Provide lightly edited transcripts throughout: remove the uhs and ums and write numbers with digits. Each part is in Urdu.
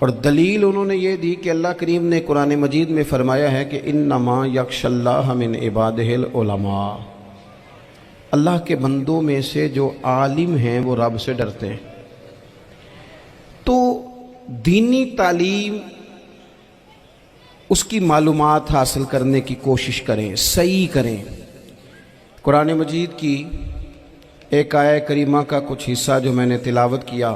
اور دلیل انہوں نے یہ دی کہ اللہ کریم نے قرآن مجید میں فرمایا ہے کہ انما یخشی اللہ من عبادہ العلماء، اللہ کے بندوں میں سے جو عالم ہیں وہ رب سے ڈرتے ہیں۔ تو دینی تعلیم، اس کی معلومات حاصل کرنے کی کوشش کریں، صحیح کریں۔ قرآن مجید کی ایک آیہ کریمہ کا کچھ حصہ جو میں نے تلاوت کیا،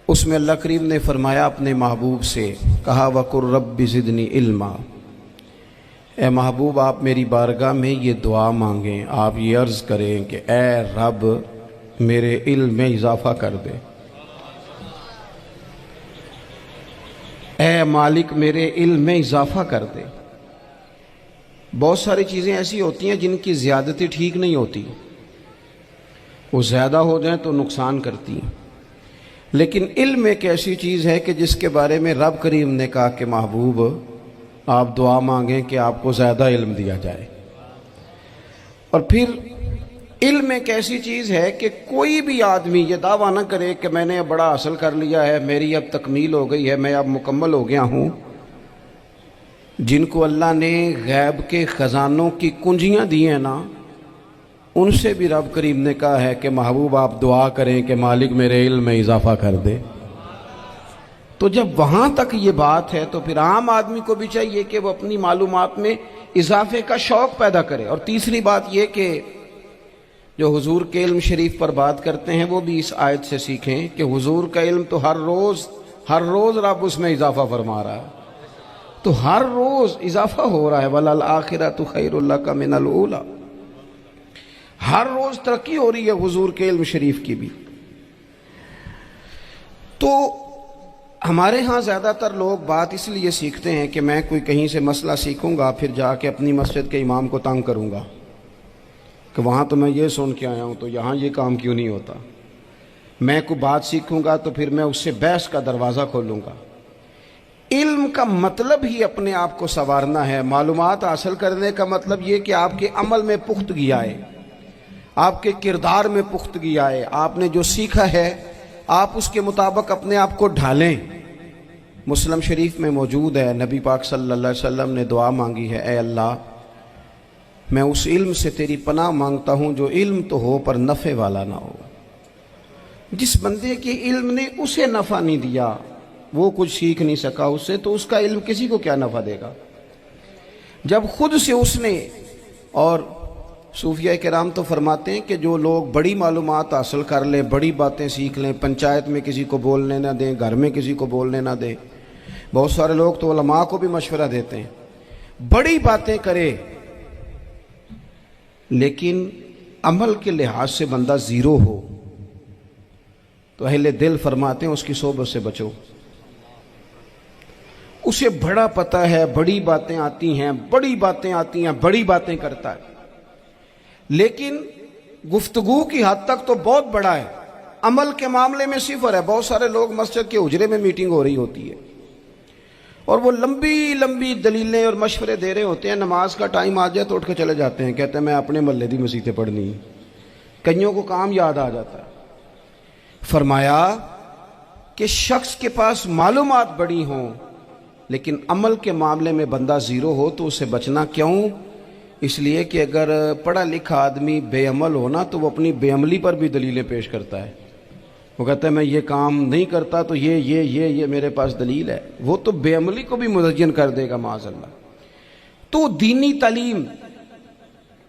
اس میں اللہ کریم نے فرمایا اپنے محبوب سے، کہا وَقُلْ رَبِّ زِدْنِی عِلْمًا، اے محبوب آپ میری بارگاہ میں یہ دعا مانگیں، آپ یہ عرض کریں کہ اے رب میرے علم میں اضافہ کر دے، اے مالک میرے علم میں اضافہ کر دے۔ بہت ساری چیزیں ایسی ہوتی ہیں جن کی زیادتی ٹھیک نہیں ہوتی، وہ زیادہ ہو جائیں تو نقصان کرتی ہیں، لیکن علم ایک ایسی چیز ہے کہ جس کے بارے میں رب کریم نے کہا کہ محبوب آپ دعا مانگیں کہ آپ کو زیادہ علم دیا جائے۔ اور پھر علم ایک ایسی چیز ہے کہ کوئی بھی آدمی یہ دعویٰ نہ کرے کہ میں نے بڑا حاصل کر لیا ہے، میری اب تکمیل ہو گئی ہے، میں اب مکمل ہو گیا ہوں۔ جن کو اللہ نے غیب کے خزانوں کی کنجیاں دی ہیں نا، ان سے بھی رب کریم نے کہا ہے کہ محبوب آپ دعا کریں کہ مالک میرے علم میں اضافہ کر دے۔ تو جب وہاں تک یہ بات ہے تو پھر عام آدمی کو بھی چاہیے کہ وہ اپنی معلومات میں اضافے کا شوق پیدا کرے۔ اور تیسری بات یہ کہ جو حضور کے علم شریف پر بات کرتے ہیں وہ بھی اس آیت سے سیکھیں کہ حضور کا علم تو ہر روز رب اس میں اضافہ فرما رہا ہے، تو ہر روز اضافہ ہو رہا ہے۔ وَلَلْآخِرَةُ خَيْرٌ لَكَ مِنَ الْأُولَىٰ، ہر روز ترقی ہو رہی ہے حضور کے علم شریف کی بھی۔ تو ہمارے ہاں زیادہ تر لوگ بات اس لیے سیکھتے ہیں کہ میں کوئی کہیں سے مسئلہ سیکھوں گا پھر جا کے اپنی مسجد کے امام کو تنگ کروں گا کہ وہاں تو میں یہ سن کے آیا ہوں تو یہاں یہ کام کیوں نہیں ہوتا۔ میں کوئی بات سیکھوں گا تو پھر میں اس سے بحث کا دروازہ کھولوں گا۔ علم کا مطلب ہی اپنے آپ کو سنوارنا ہے۔ معلومات حاصل کرنے کا مطلب یہ کہ آپ کے عمل میں پختگی آئے، آپ کے کردار میں پختگی آئے، آپ نے جو سیکھا ہے آپ اس کے مطابق اپنے آپ کو ڈھالیں۔ مسلم شریف میں موجود ہے، نبی پاک صلی اللہ علیہ وسلم نے دعا مانگی ہے، اے اللہ میں اس علم سے تیری پناہ مانگتا ہوں جو علم تو ہو پر نفع والا نہ ہو۔ جس بندے کے علم نے اسے نفع نہیں دیا، وہ کچھ سیکھ نہیں سکا اس سے، تو اس کا علم کسی کو کیا نفع دے گا؟ جب خود سے اس نے، اور صوفیہ کرام تو فرماتے ہیں کہ جو لوگ بڑی معلومات حاصل کر لیں، بڑی باتیں سیکھ لیں، پنچایت میں کسی کو بولنے نہ دیں، گھر میں کسی کو بولنے نہ دیں، بہت سارے لوگ تو علماء کو بھی مشورہ دیتے ہیں، بڑی باتیں کرے لیکن عمل کے لحاظ سے بندہ زیرو ہو تو اہل دل فرماتے ہیں اس کی صحبت سے بچو۔ اسے بڑا پتہ ہے، بڑی باتیں آتی ہیں، بڑی باتیں کرتا ہے، لیکن گفتگو کی حد تک تو بہت بڑا ہے، عمل کے معاملے میں صفر ہے۔ بہت سارے لوگ مسجد کے حجرے میں میٹنگ ہو رہی ہوتی ہے اور وہ لمبی لمبی دلیلیں اور مشورے دے رہے ہوتے ہیں، نماز کا ٹائم آ جائے تو اٹھ کے چلے جاتے ہیں، کہتے ہیں میں اپنے محلے دی مسیتیں پڑھنی۔ کئیوں کو کام یاد آ جاتا ہے۔ فرمایا کہ شخص کے پاس معلومات بڑی ہوں لیکن عمل کے معاملے میں بندہ زیرو ہو تو اسے بچنا کیوں؟ اس لیے کہ اگر پڑھا لکھا آدمی بے عمل ہونا تو وہ اپنی بے عملی پر بھی دلیلیں پیش کرتا ہے۔ وہ کہتا ہے میں یہ کام نہیں کرتا تو یہ میرے پاس دلیل ہے، وہ تو بے عملی کو بھی مزین کر دے گا معاذ اللہ۔ تو دینی تعلیم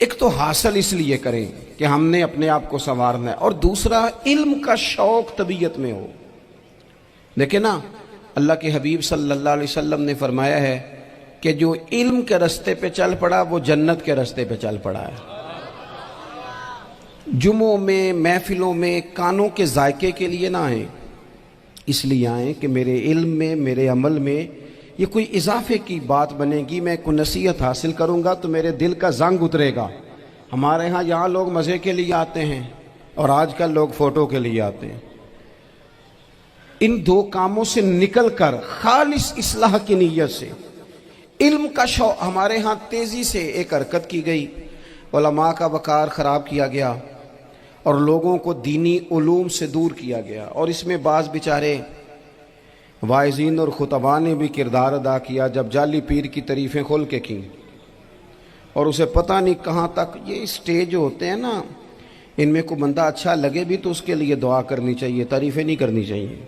ایک تو حاصل اس لیے کریں کہ ہم نے اپنے آپ کو سنوارنا ہے، اور دوسرا علم کا شوق طبیعت میں ہو۔ دیکھیں نا، اللہ کے حبیب صلی اللہ علیہ وسلم نے فرمایا ہے کہ جو علم کے رستے پہ چل پڑا وہ جنت کے رستے پہ چل پڑا ہے۔ جمعوں میں، محفلوں میں کانوں کے ذائقے کے لیے نہ آئیں، اس لیے آئیں کہ میرے علم میں، میرے عمل میں یہ کوئی اضافے کی بات بنے گی، میں کوئی نصیحت حاصل کروں گا تو میرے دل کا زنگ اترے گا۔ ہمارے ہاں یہاں لوگ مزے کے لیے آتے ہیں اور آج کل لوگ فوٹو کے لیے آتے ہیں۔ ان دو کاموں سے نکل کر خالص اصلاح کی نیت سے علم کا شوق، ہمارے ہاں تیزی سے ایک حرکت کی گئی، علماء کا وقار خراب کیا گیا اور لوگوں کو دینی علوم سے دور کیا گیا، اور اس میں بعض بیچارے واعظین اور خطباء نے بھی کردار ادا کیا جب جعلی پیر کی تعریفیں کھول کے کی، اور اسے پتہ نہیں کہاں تک یہ اسٹیج ہوتے ہیں نا، ان میں کوئی بندہ اچھا لگے بھی تو اس کے لیے دعا کرنی چاہیے، تعریفیں نہیں کرنی چاہیے۔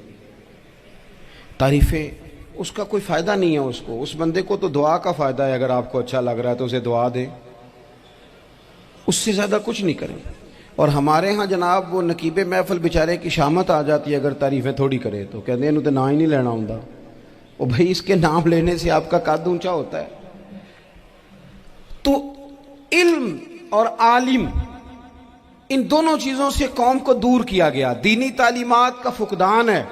تعریفیں اس کا کوئی فائدہ نہیں ہے، اس بندے کو تو دعا کا فائدہ ہے، اگر آپ کو اچھا لگ رہا ہے تو اسے دعا دیں، اس سے زیادہ کچھ نہیں کریں۔ اور ہمارے ہاں جناب وہ نقیب محفل بیچارے کی شامت آ جاتی ہے اگر تعریفیں تھوڑی کرے تو، کہتے ہیں انہوں تو نام ہی نہیں لینا ہوں، وہ بھائی اس کے نام لینے سے آپ کا قد اونچا ہوتا ہے۔ تو علم اور عالم ان دونوں چیزوں سے قوم کو دور کیا گیا۔ دینی تعلیمات کا فقدان ہے،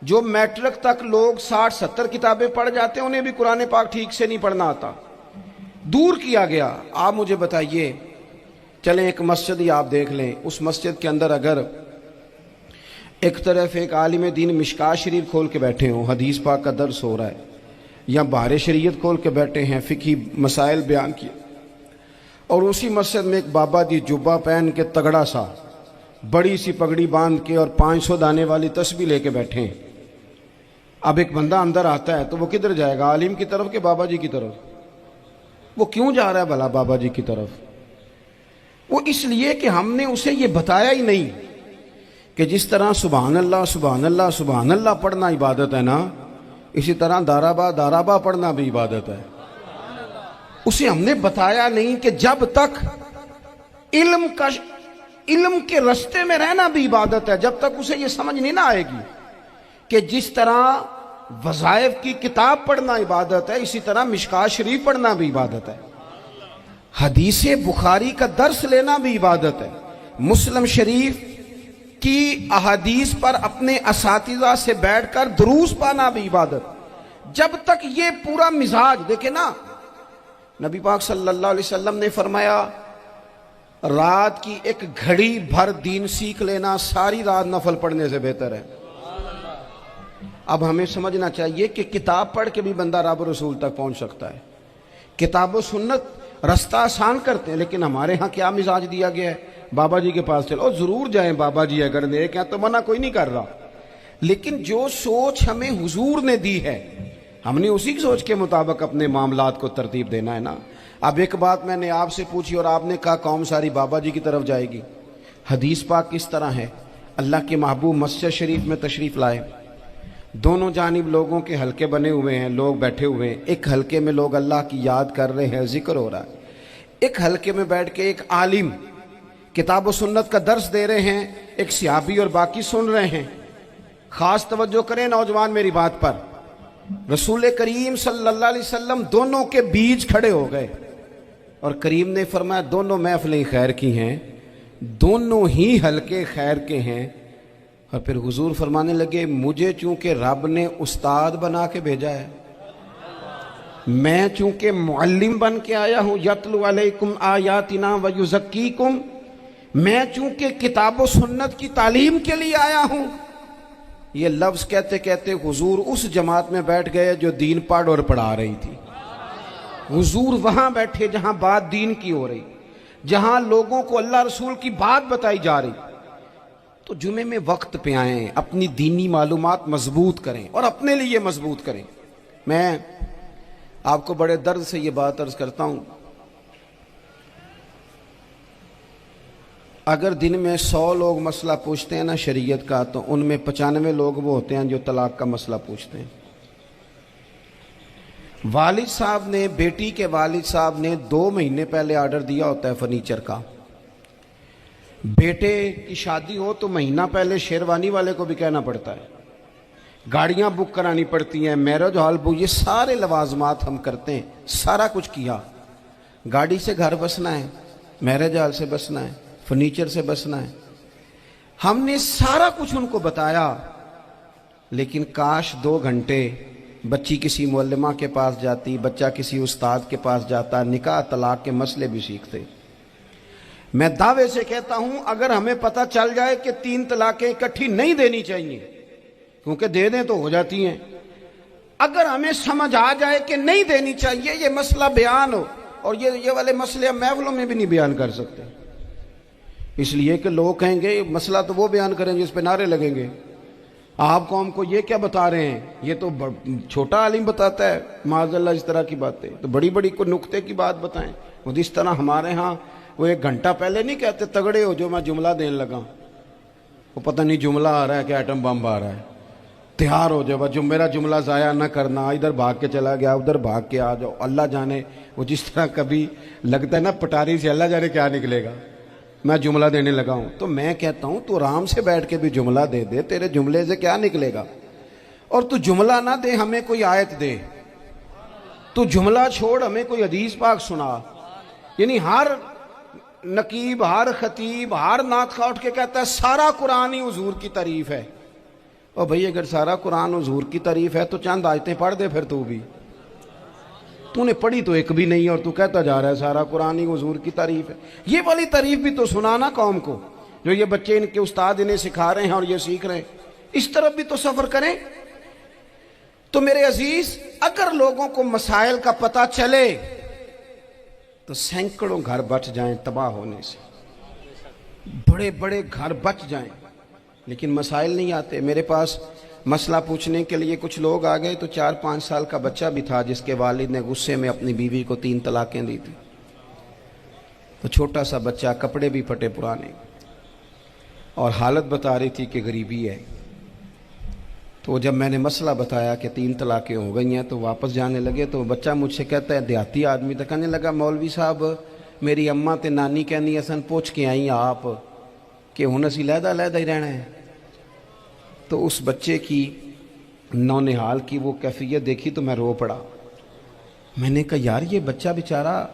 جو میٹرک تک لوگ 60-70 کتابیں پڑھ جاتے ہیں انہیں بھی قرآن پاک ٹھیک سے نہیں پڑھنا آتا، دور کیا گیا۔ آپ مجھے بتائیے، چلیں ایک مسجد ہی آپ دیکھ لیں، اس مسجد کے اندر اگر ایک طرف ایک عالم دین مشکات شریف کھول کے بیٹھے ہوں، حدیث پاک کا درس ہو رہا ہے، یا بہار شریعت کھول کے بیٹھے ہیں، فقہی مسائل بیان کیے، اور اسی مسجد میں ایک بابا جی جبہ پہن کے تگڑا سا بڑی سی پگڑی باندھ کے اور 500 دانے والی تسبیح لے کے بیٹھے ہیں، اب ایک بندہ اندر آتا ہے تو وہ کدھر جائے گا؟ عالم کی طرف کہ بابا جی کی طرف؟ وہ کیوں جا رہا ہے بھلا بابا جی کی طرف؟ وہ اس لیے کہ ہم نے اسے یہ بتایا ہی نہیں کہ جس طرح سبحان اللہ سبحان اللہ سبحان اللہ پڑھنا عبادت ہے نا، اسی طرح دارابا پڑھنا بھی عبادت ہے۔ اسے ہم نے بتایا نہیں کہ جب تک علم کے رستے میں رہنا بھی عبادت ہے، جب تک اسے یہ سمجھ نہیں نہ آئے گی کہ جس طرح وظائف کی کتاب پڑھنا عبادت ہے، اسی طرح مشکات شریف پڑھنا بھی عبادت ہے، حدیث بخاری کا درس لینا بھی عبادت ہے، مسلم شریف کی احادیث پر اپنے اساتذہ سے بیٹھ کر دروس پانا بھی عبادت۔ جب تک یہ پورا مزاج دیکھیں نا، نبی پاک صلی اللہ علیہ وسلم نے فرمایا رات کی ایک گھڑی بھر دین سیکھ لینا ساری رات نفل پڑھنے سے بہتر ہے۔ اب ہمیں سمجھنا چاہیے کہ کتاب پڑھ کے بھی بندہ رب رسول تک پہنچ سکتا ہے، کتاب و سنت رستہ آسان کرتے ہیں، لیکن ہمارے ہاں کیا مزاج دیا گیا ہے؟ بابا جی کے پاس چلو، ضرور جائیں بابا جی اگر نیک ہیں تو منع کوئی نہیں کر رہا، لیکن جو سوچ ہمیں حضور نے دی ہے ہم نے اسی سوچ کے مطابق اپنے معاملات کو ترتیب دینا ہے نا۔ اب ایک بات میں نے آپ سے پوچھی اور آپ نے کہا قوم ساری بابا جی کی طرف جائے گی۔ حدیث پاک کس طرح ہے؟ اللہ کے محبوب مسجد شریف میں تشریف لائے، دونوں جانب لوگوں کے حلقے بنے ہوئے ہیں، لوگ بیٹھے ہوئے ہیں، ایک حلقے میں لوگ اللہ کی یاد کر رہے ہیں، ذکر ہو رہا ہے، ایک حلقے میں بیٹھ کے ایک عالم کتاب و سنت کا درس دے رہے ہیں، ایک صحابی اور باقی سن رہے ہیں۔ خاص توجہ کریں نوجوان میری بات پر، رسول کریم صلی اللہ علیہ وسلم دونوں کے بیچ کھڑے ہو گئے اور کریم نے فرمایا دونوں محفلیں خیر کی ہیں، دونوں ہی حلقے خیر کے ہیں۔ اور پھر حضور فرمانے لگے مجھے چونکہ رب نے استاد بنا کے بھیجا ہے، میں چونکہ معلم بن کے آیا ہوں، یتلو علیکم آیاتنا ویزکیکم، میں چونکہ کتاب و سنت کی تعلیم کے لیے آیا ہوں۔ یہ لفظ کہتے کہتے حضور اس جماعت میں بیٹھ گئے جو دین پڑھ اور پڑھا رہی تھی۔ حضور وہاں بیٹھے جہاں بات دین کی ہو رہی، جہاں لوگوں کو اللہ رسول کی بات بتائی جا رہی۔ تو جمعے میں وقت پہ آئیں، اپنی دینی معلومات مضبوط کریں اور اپنے لیے مضبوط کریں۔ میں آپ کو بڑے درد سے یہ بات عرض کرتا ہوں، اگر دن میں 100 لوگ مسئلہ پوچھتے ہیں نا شریعت کا، تو ان میں 95 لوگ وہ ہوتے ہیں جو طلاق کا مسئلہ پوچھتے ہیں۔ والد صاحب نے، بیٹی کے والد صاحب نے 2 مہینے پہلے آرڈر دیا ہوتا ہے فرنیچر کا، بیٹے کی شادی ہو تو مہینہ پہلے شیروانی والے کو بھی کہنا پڑتا ہے، گاڑیاں بک کرانی پڑتی ہیں، میرج ہال بک، یہ سارے لوازمات ہم کرتے ہیں، سارا کچھ کیا۔ گاڑی سے گھر بسنا ہے، میرج ہال سے بسنا ہے، فرنیچر سے بسنا ہے، ہم نے سارا کچھ ان کو بتایا، لیکن کاش 2 گھنٹے بچی کسی معلمہ کے پاس جاتی، بچہ کسی استاد کے پاس جاتا، نکاح طلاق کے مسئلے بھی سیکھتے۔ میں دعوے سے کہتا ہوں اگر ہمیں پتہ چل جائے کہ 3 طلاقیں اکٹھی نہیں دینی چاہیے، کیونکہ دے دیں تو ہو جاتی ہیں، اگر ہمیں سمجھ آ جائے کہ نہیں دینی چاہیے، یہ مسئلہ بیان ہو، اور یہ والے مسئلے ہم محفلوں میں بھی نہیں بیان کر سکتے، اس لیے کہ لوگ کہیں گے مسئلہ تو وہ بیان کریں جس پہ نعرے لگیں گے، آپ قوم کو یہ کیا بتا رہے ہیں؟ یہ تو چھوٹا عالم بتاتا ہے معاذ اللہ اس طرح کی باتیں، تو بڑی بڑی کوئی نقطے کی بات بتائیں۔ وہ جس طرح ہمارے ہاں وہ 1 گھنٹہ پہلے نہیں کہتے تگڑے ہو جو میں جملہ دینے لگا، وہ پتہ نہیں جملہ آ رہا ہے کہ ایٹم بم آ رہا ہے، تیار ہو جاؤ، جو میرا جملہ ضائع نہ کرنا، ادھر بھاگ کے چلا گیا ادھر بھاگ کے آ جاؤ۔ اللہ جانے وہ جس طرح کبھی لگتا ہے نا پٹاری سے، اللہ جانے کیا نکلے گا، میں جملہ دینے لگا ہوں۔ تو میں کہتا ہوں تو آرام سے بیٹھ کے بھی جملہ دے دے، تیرے جملے سے کیا نکلے گا؟ اور تو جملہ نہ دے، ہمیں کوئی آیت دے، تو جملہ چھوڑ ہمیں کوئی حدیث پاک سنا۔ یعنی ہر نقیب، ہر خطیب، ہر نعت خواہ اٹھ کے کہتا ہے سارا قرآن ہی حضور کی تعریف ہے۔ اور بھئی اگر سارا قرآن حضور کی تعریف ہے تو چند آیتیں پڑھ دے پھر تو بھی، تو نے پڑھی تو ایک بھی نہیں اور تو کہتا جا رہا ہے سارا قرآن ہی حضور کی تعریف ہے۔ یہ والی تعریف بھی تو سنانا قوم کو، جو یہ بچے ان کے استاد انہیں سکھا رہے ہیں اور یہ سیکھ رہے ہیں، اس طرف بھی تو سفر کریں۔ تو میرے عزیز، اگر لوگوں کو مسائل کا پتہ چلے تو سینکڑوں گھر بچ جائیں تباہ ہونے سے، بڑے بڑے گھر بچ جائیں، لیکن مسائل نہیں آتے۔ میرے پاس مسئلہ پوچھنے کے لیے کچھ لوگ آ گئے، تو 4-5 سال کا بچہ بھی تھا جس کے والد نے غصے میں اپنی بیوی کو 3 طلاقیں دی تھی۔ تو چھوٹا سا بچہ، کپڑے بھی پھٹے پرانے، اور حالت بتا رہی تھی کہ غریبی ہے۔ تو جب میں نے مسئلہ بتایا کہ 3 طلاقیں ہو گئی ہیں تو واپس جانے لگے، تو بچہ مجھ سے کہتا ہے، دیہاتی آدمی تو کہنے لگا، مولوی صاحب میری اماں تے نانی کہنی اسن پوچھ کے آئی آپ کہ ہن اسی لہدا لہدا ہی رہنا ہے۔ تو اس بچے کی نونہال کی وہ کیفیت دیکھی تو میں رو پڑا۔ میں نے کہا یار یہ بچہ بیچارہ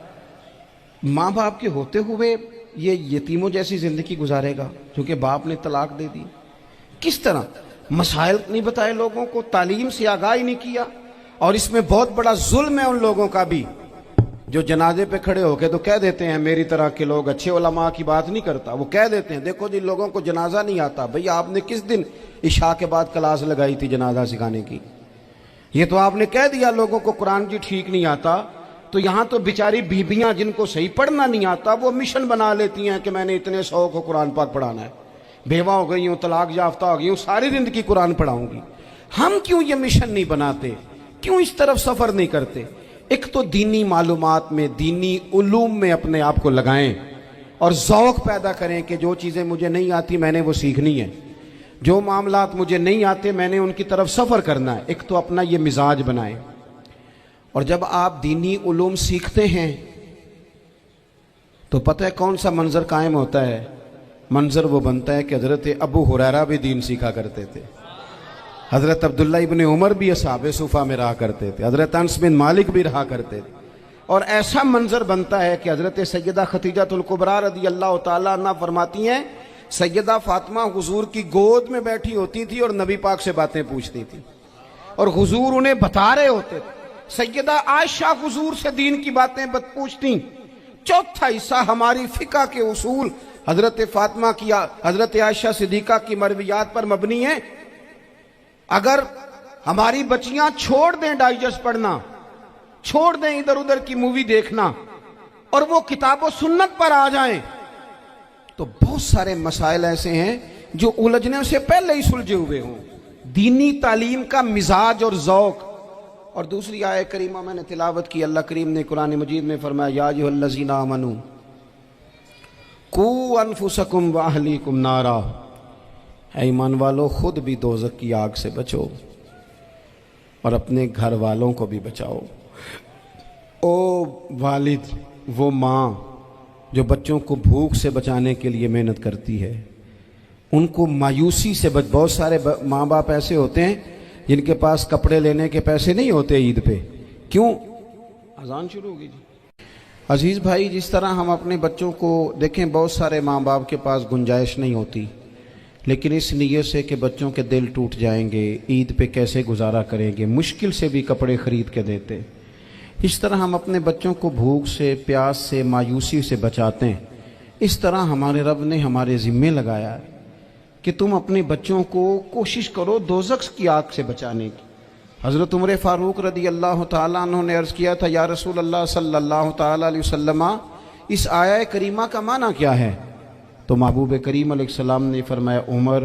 ماں باپ کے ہوتے ہوئے یہ یتیموں جیسی زندگی گزارے گا کیونکہ باپ نے طلاق دے دی۔ کس طرح مسائل نہیں بتائے لوگوں کو، تعلیم سے آگاہی نہیں کیا۔ اور اس میں بہت بڑا ظلم ہے ان لوگوں کا بھی جو جنازے پہ کھڑے ہو کے تو کہہ دیتے ہیں، میری طرح کے لوگ اچھے علماء کی بات نہیں کرتا، وہ کہہ دیتے ہیں دیکھو جن لوگوں کو جنازہ نہیں آتا۔ بھئی آپ نے کس دن عشاء کے بعد کلاس لگائی تھی جنازہ سکھانے کی؟ یہ تو آپ نے کہہ دیا لوگوں کو قرآن جی ٹھیک نہیں آتا، تو یہاں تو بیچاری بیبیاں جن کو صحیح پڑھنا نہیں آتا وہ مشن بنا لیتی ہیں کہ میں نے اتنے 100 کو قرآن پاک پڑھانا ہے، بیوہ ہو گئی ہوں، طلاق یافتہ ہو گئی ہوں، ساری زندگی قرآن پڑھاؤں گی۔ ہم کیوں یہ مشن نہیں بناتے؟ کیوں اس طرف سفر نہیں کرتے؟ ایک تو دینی معلومات میں، دینی علوم میں اپنے آپ کو لگائیں اور ذوق پیدا کریں کہ جو چیزیں مجھے نہیں آتی میں نے وہ سیکھنی ہے، جو معاملات مجھے نہیں آتے میں نے ان کی طرف سفر کرنا ہے۔ ایک تو اپنا یہ مزاج بنائیں، اور جب آپ دینی علوم سیکھتے ہیں تو پتہ ہے کون سا منظر قائم ہوتا ہے؟ منظر وہ بنتا ہے کہ حضرت ابو ہریرہ بھی دین سیکھا کرتے تھے، حضرت عبداللہ ابن عمر بھی اصحاب صفہ میں رہا کرتے تھے، حضرت انس بن مالک بھی رہا کرتے تھے، اور ایسا منظر بنتا ہے کہ حضرت سیدہ خدیجہ الکبریٰ رضی اللہ تعالیٰ عنہ فرماتی ہیں سیدہ فاطمہ حضور کی گود میں بیٹھی ہوتی تھی اور نبی پاک سے باتیں پوچھتی تھی اور حضور انہیں بتا رہے ہوتے تھے۔ سیدہ عائشہ حضور سے دین کی باتیں پوچھتی۔ چوتھا حصہ ہماری فقہ کے اصول حضرت فاطمہ کی، حضرت عائشہ صدیقہ کی مرویات پر مبنی ہیں۔ اگر ہماری بچیاں چھوڑ دیں ڈائجسٹ پڑھنا، چھوڑ دیں ادھر ادھر کی مووی دیکھنا اور وہ کتاب و سنت پر آ جائیں تو بہت سارے مسائل ایسے ہیں جو الجھنے سے پہلے ہی سلجھے ہوئے ہوں۔ دینی تعلیم کا مزاج اور ذوق۔ اور دوسری آیت کریمہ میں نے تلاوت کی، اللہ کریم نے قرآن مجید میں فرمایا یا ایھا الذین آمنوا قوا انفسکم واہلیکم نارا، اے ایمان والو خود بھی دوزخ کی آگ سے بچو اور اپنے گھر والوں کو بھی بچاؤ۔ او والد، وہ ماں جو بچوں کو بھوک سے بچانے کے لیے محنت کرتی ہے، ان کو مایوسی سے بہت سارے ماں باپ ایسے ہوتے ہیں جن کے پاس کپڑے لینے کے پیسے نہیں ہوتے عید پہ۔ کیوں؟ اذان شروع ہوگی جی۔ عزیز بھائی، جس طرح ہم اپنے بچوں کو دیکھیں، بہت سارے ماں باپ کے پاس گنجائش نہیں ہوتی، لیکن اس نیت سے کہ بچوں کے دل ٹوٹ جائیں گے، عید پہ کیسے گزارا کریں گے، مشکل سے بھی کپڑے خرید کے دیتے۔ اس طرح ہم اپنے بچوں کو بھوک سے، پیاس سے، مایوسی سے بچاتے ہیں۔ اس طرح ہمارے رب نے ہمارے ذمے لگایا ہے کہ تم اپنے بچوں کو کوشش کرو دوزخ کی آگ سے بچانے کی۔ حضرت عمر فاروق رضی اللہ تعالیٰ عنہ نے عرض کیا تھا یا رسول اللہ صلی اللہ تعالیٰ علیہ وسلم، اس آیہ کریمہ کا معنی کیا ہے؟ تو محبوب کریم علیہ السلام نے فرمایا عمر،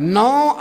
9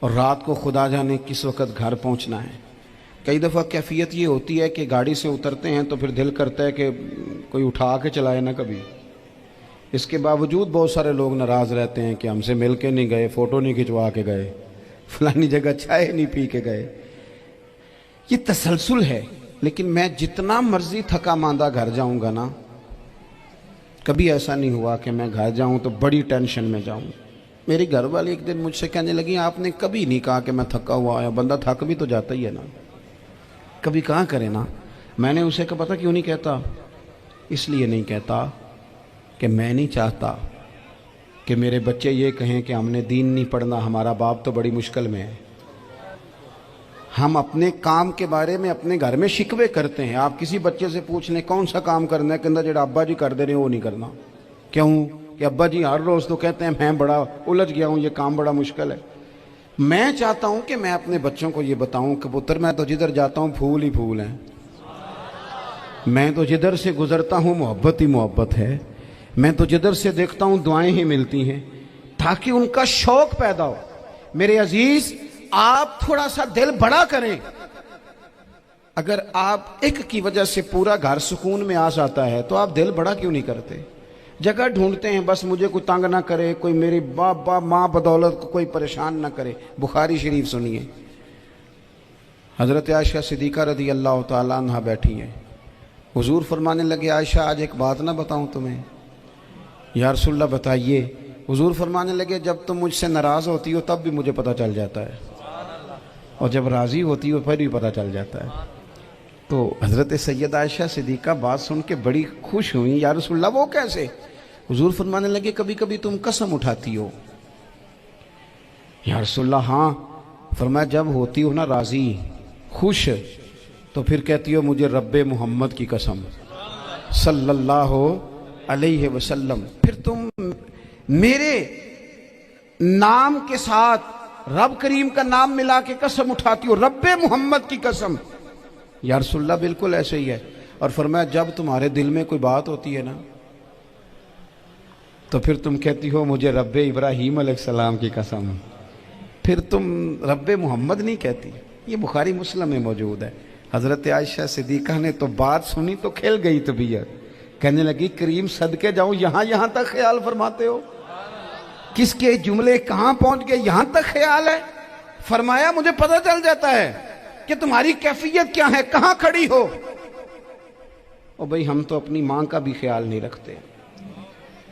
اور رات کو خدا جانے کس وقت گھر پہنچنا ہے۔ کئی دفعہ کیفیت یہ ہوتی ہے کہ گاڑی سے اترتے ہیں تو پھر دل کرتا ہے کہ کوئی اٹھا کے چلائے نہ کبھی۔ اس کے باوجود بہت سارے لوگ ناراض رہتے ہیں کہ ہم سے مل کے نہیں گئے، فوٹو نہیں کھنچوا کے گئے، فلانی جگہ چائے نہیں پی کے گئے۔ یہ تسلسل ہے۔ لیکن میں جتنا مرضی تھکا ماندہ گھر جاؤں گا نا، کبھی ایسا نہیں ہوا کہ میں گھر جاؤں تو بڑی ٹینشن میں جاؤں۔ میری گھر والی ایک دن مجھ سے کہنے لگی آپ نے کبھی نہیں کہا کہ میں تھکا ہوا آیا، بندہ تھک بھی تو جاتا ہی ہے نا، کبھی کہاں کرے نا۔ میں نے اسے کہا پتہ کیوں نہیں کہتا؟ اس لیے نہیں کہتا کہ میں نہیں چاہتا کہ میرے بچے یہ کہیں کہ ہم نے دین نہیں پڑھنا، ہمارا باپ تو بڑی مشکل میں ہے۔ ہم اپنے کام کے بارے میں اپنے گھر میں شکوے کرتے ہیں۔ آپ کسی بچے سے پوچھ لیں کون سا کام کرنا ہے، کہنا جڑا ابا جی کر دے رہے ہیں وہ نہیں کرنا۔ کیوں؟ کہ ابا جی ہر روز تو کہتے ہیں میں بڑا الجھ گیا ہوں، یہ کام بڑا مشکل ہے۔ میں چاہتا ہوں کہ میں اپنے بچوں کو یہ بتاؤں کہ پتر میں تو جدھر جاتا ہوں پھول ہی پھول ہیں، میں تو جدھر سے گزرتا ہوں محبت ہی محبت ہے، میں تو جدھر سے دیکھتا ہوں دعائیں ہی ملتی ہیں، تاکہ ان کا شوق پیدا ہو۔ میرے عزیز، آپ تھوڑا سا دل بڑا کریں۔ اگر آپ ایک کی وجہ سے پورا گھر سکون میں آ جاتا ہے تو آپ دل بڑا کیوں نہیں کرتے؟ جگہ ڈھونڈتے ہیں بس مجھے کوئی تنگ نہ کرے، کوئی میری باپ ماں بدولت کو کوئی پریشان نہ کرے۔ بخاری شریف سنیے، حضرت عائشہ صدیقہ رضی اللہ تعالیٰ عنہ بیٹھی ہیں، حضور فرمانے لگے عائشہ آج ایک بات نہ بتاؤں تمہیں؟ یا رسول اللہ بتائیے۔ حضور فرمانے لگے جب تم مجھ سے ناراض ہوتی ہو تب بھی مجھے پتہ چل جاتا ہے، اور جب راضی ہوتی ہو پھر بھی پتہ چل جاتا ہے۔ تو حضرت سید عائشہ صدیقہ بات سن کے بڑی خوش ہوئی، یا رسول اللہ وہ کیسے؟ حضور فرمانے لگے کبھی کبھی تم قسم اٹھاتی ہو۔ یا رسول اللہ ہاں۔ فرمایا جب ہوتی ہو نا راضی، خوش، تو پھر کہتی ہو مجھے رب محمد کی قسم صلی اللہ علیہ وسلم، پھر تم میرے نام کے ساتھ رب کریم کا نام ملا کے قسم اٹھاتی ہو، رب محمد کی قسم۔ یا رسول اللہ بالکل ایسے ہی ہے۔ اور فرمایا جب تمہارے دل میں کوئی بات ہوتی ہے نا تو پھر تم کہتی ہو مجھے رب ابراہیم علیہ السلام کی قسم، پھر تم رب محمد نہیں کہتی۔ یہ بخاری مسلم میں موجود ہے۔ حضرت عائشہ صدیقہ نے تو بات سنی تو کھل گئی طبیعت، کہنے لگی کریم صدقے جاؤں یہاں تک خیال فرماتے ہو؟ کس کے جملے کہاں پہنچ گئے، یہاں تک خیال ہے؟ فرمایا مجھے پتہ چل جاتا ہے کہ تمہاری کیفیت کیا ہے، کہاں کھڑی ہو۔ اور بھئی ہم تو اپنی ماں کا بھی خیال نہیں رکھتے۔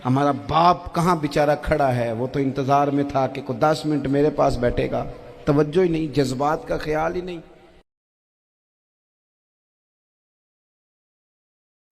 ہمارا باپ کہاں بیچارہ کھڑا ہے، وہ تو انتظار میں تھا کہ کوئی 10 منٹ میرے پاس بیٹھے گا، توجہ ہی نہیں، جذبات کا خیال ہی نہیں۔